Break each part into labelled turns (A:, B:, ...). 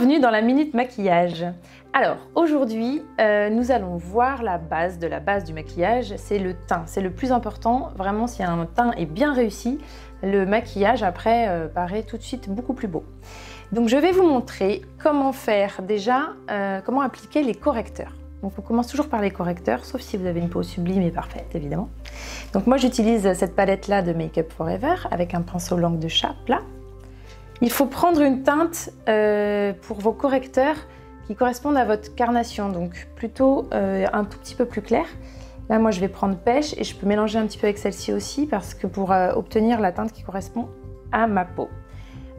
A: Bienvenue dans la Minute Maquillage. Alors aujourd'hui, nous allons voir la base de la base du maquillage, c'est le teint. C'est le plus important, vraiment si un teint est bien réussi, le maquillage après paraît tout de suite beaucoup plus beau. Donc je vais vous montrer comment faire déjà, comment appliquer les correcteurs. Donc on commence toujours par les correcteurs, sauf si vous avez une peau sublime et parfaite évidemment. Donc moi j'utilise cette palette là de Make Up Forever avec un pinceau langue de chat plat. Il faut prendre une teinte pour vos correcteurs qui correspondent à votre carnation, donc plutôt un tout petit peu plus clair. Là, moi, je vais prendre Pêche et je peux mélanger un petit peu avec celle-ci aussi parce que pour obtenir la teinte qui correspond à ma peau.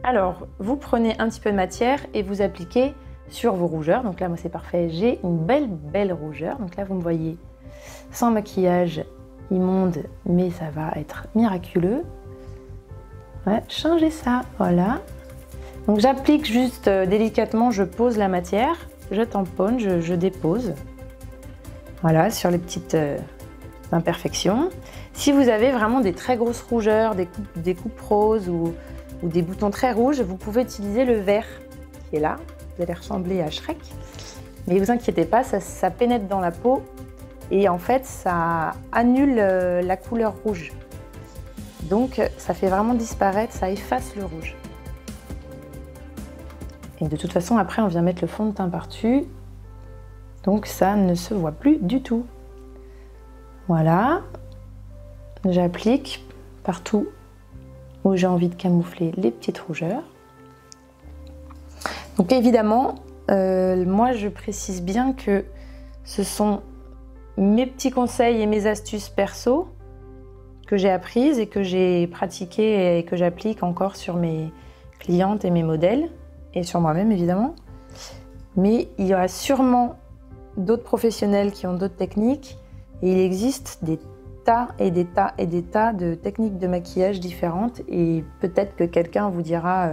A: Alors, vous prenez un petit peu de matière et vous appliquez sur vos rougeurs. Donc là, moi, c'est parfait. J'ai une belle rougeur. Donc là, vous me voyez sans maquillage immonde, mais ça va être miraculeux. Ouais, changez ça, voilà. Donc j'applique juste délicatement, je pose la matière, je tamponne, je dépose. Voilà, sur les petites imperfections. Si vous avez vraiment des très grosses rougeurs, des coupes roses ou des boutons très rouges, vous pouvez utiliser le vert qui est là. Vous allez ressembler à Shrek. Mais ne vous inquiétez pas, ça pénètre dans la peau et en fait ça annule la couleur rouge. Donc ça fait vraiment disparaître, ça efface le rouge. Et de toute façon, après, on vient mettre le fond de teint par-dessus. Donc ça ne se voit plus du tout. Voilà. J'applique partout où j'ai envie de camoufler les petites rougeurs. Donc évidemment, moi je précise bien que ce sont mes petits conseils et mes astuces perso que j'ai apprises et que j'ai pratiquées et que j'applique encore sur mes clientes et mes modèles et sur moi-même évidemment. Mais il y aura sûrement d'autres professionnels qui ont d'autres techniques et il existe des tas et des tas et des tas de techniques de maquillage différentes et peut-être que quelqu'un vous dira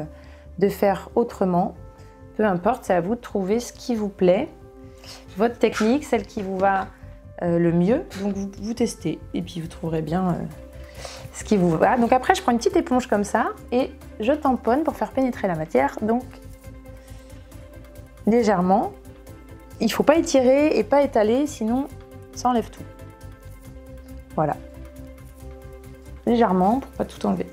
A: de faire autrement. Peu importe, c'est à vous de trouver ce qui vous plaît, votre technique, celle qui vous va le mieux. Donc vous testez et puis vous trouverez bien ce qui vous va. Donc après je prends une petite éponge comme ça et je tamponne pour faire pénétrer la matière. Donc légèrement, il ne faut pas étirer et pas étaler sinon ça enlève tout. Voilà. Légèrement pour pas tout enlever.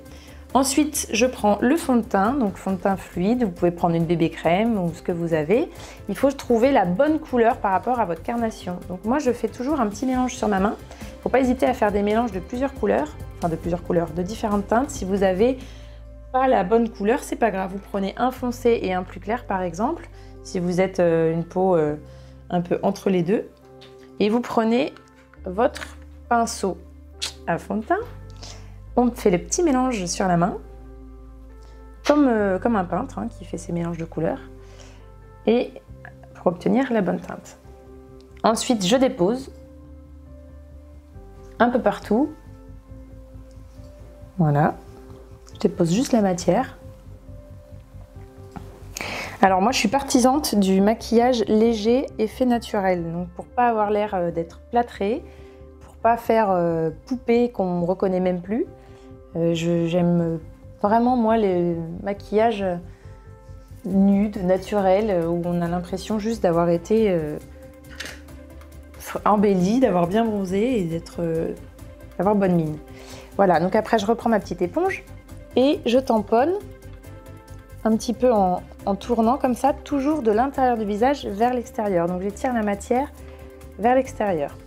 A: Ensuite, je prends le fond de teint, donc fond de teint fluide, vous pouvez prendre une bébé crème ou ce que vous avez. Il faut trouver la bonne couleur par rapport à votre carnation. Donc moi, je fais toujours un petit mélange sur ma main. Il ne faut pas hésiter à faire des mélanges de plusieurs couleurs, de différentes teintes. Si vous n'avez pas la bonne couleur, c'est pas grave. Vous prenez un foncé et un plus clair par exemple, si vous êtes une peau un peu entre les deux. Et vous prenez votre pinceau à fond de teint. On fait le petit mélange sur la main, comme un peintre qui fait ses mélanges de couleurs, et pour obtenir la bonne teinte. Ensuite, je dépose un peu partout. Voilà, je dépose juste la matière. Alors moi, je suis partisante du maquillage léger, effet naturel, donc pour pas avoir l'air d'être plâtré, pour pas faire poupée qu'on ne reconnaît même plus. J'aime vraiment moi les maquillages nudes, naturels, où on a l'impression juste d'avoir été embelli, d'avoir bien bronzé et d'avoir bonne mine. Voilà, donc après je reprends ma petite éponge et je tamponne un petit peu en tournant comme ça, toujours de l'intérieur du visage vers l'extérieur. Donc j'étire la matière vers l'extérieur.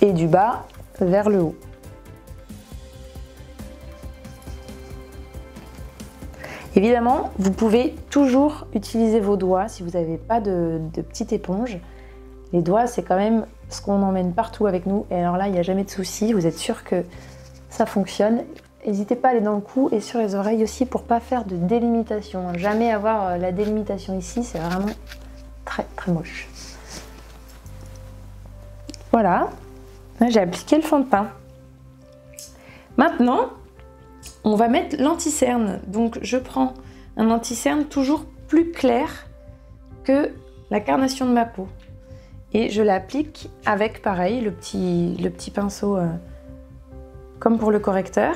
A: Et du bas vers le haut. Évidemment, vous pouvez toujours utiliser vos doigts si vous n'avez pas de petite éponge. Les doigts, c'est quand même ce qu'on emmène partout avec nous. Et alors là, il n'y a jamais de souci, vous êtes sûr que ça fonctionne. N'hésitez pas à aller dans le cou et sur les oreilles aussi pour ne pas faire de délimitation. Jamais avoir la délimitation ici, c'est vraiment très moche. Voilà. J'ai appliqué le fond de teint. Maintenant, on va mettre l'anti-cerne. Donc, je prends un anti-cerne toujours plus clair que la carnation de ma peau. Et je l'applique avec, pareil, le petit pinceau comme pour le correcteur.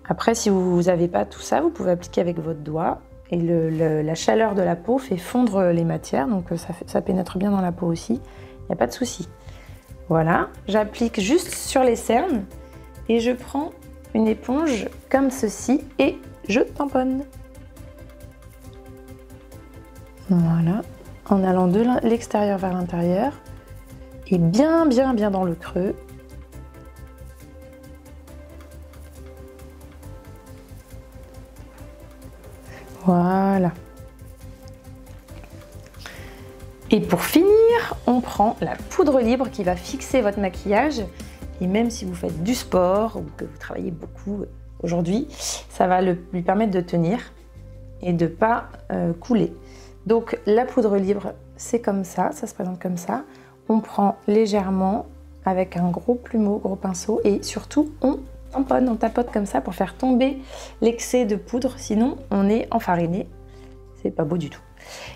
A: Après, si vous n'avez pas tout ça, vous pouvez appliquer avec votre doigt. Et la chaleur de la peau fait fondre les matières, donc ça pénètre bien dans la peau aussi. Il n'y a pas de souci. Voilà, j'applique juste sur les cernes et je prends une éponge comme ceci et je tamponne. Voilà, en allant de l'extérieur vers l'intérieur et bien dans le creux. Voilà. Et pour finir, on prend la poudre libre qui va fixer votre maquillage. Et même si vous faites du sport ou que vous travaillez beaucoup aujourd'hui, ça va lui permettre de tenir et de ne pas couler. Donc la poudre libre, c'est comme ça se présente comme ça. On prend légèrement avec un gros plumeau, gros pinceau et surtout on tamponne, on tapote comme ça pour faire tomber l'excès de poudre, sinon on est enfariné, c'est pas beau du tout.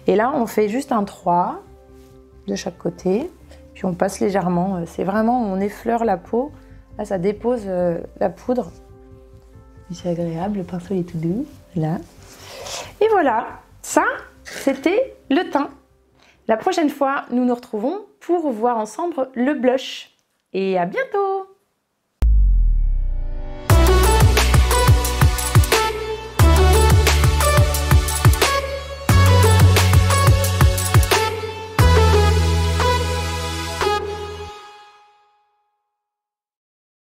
A: Et là on fait juste un 3 de chaque côté, puis on passe légèrement, c'est vraiment, on effleure la peau, là ça dépose la poudre, c'est agréable, le pinceau est tout doux, là. Et voilà, ça c'était le teint. La prochaine fois, nous nous retrouvons pour voir ensemble le blush. Et à bientôt!